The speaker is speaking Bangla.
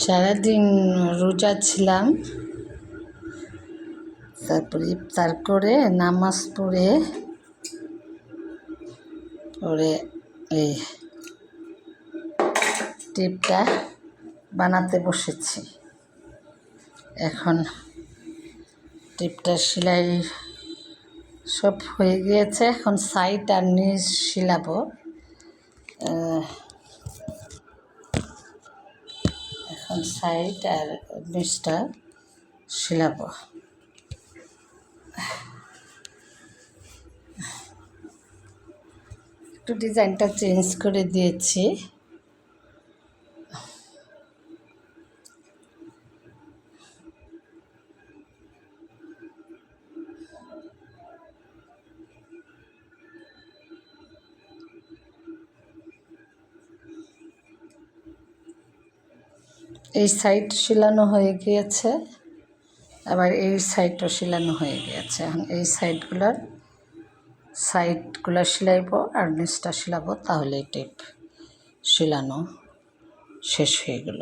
সারাদিন রোজা ছিলাম, তারপরে ইফতার করে নামাজ পড়ে এই টিপটা বানাতে বসেছি। এখন টিপটা সেলাই সব হয়ে গিয়েছে, এখন সাইড আর নিচ সেলাবো। এখন সাইড আর নিচটা সেলাবো। একটু ডিজাইনটা চেঞ্জ করে দিয়েছি। এই সাইড সেলানো হয়ে গিয়েছে, আবার এই সাইডও সেলানো হয়ে গিয়েছে। এখন এই সাইডগুলো সেলাইবো আর নিচটা সেলাবো, তাহলে টিপ সেলানো শেষ হয়ে গেল।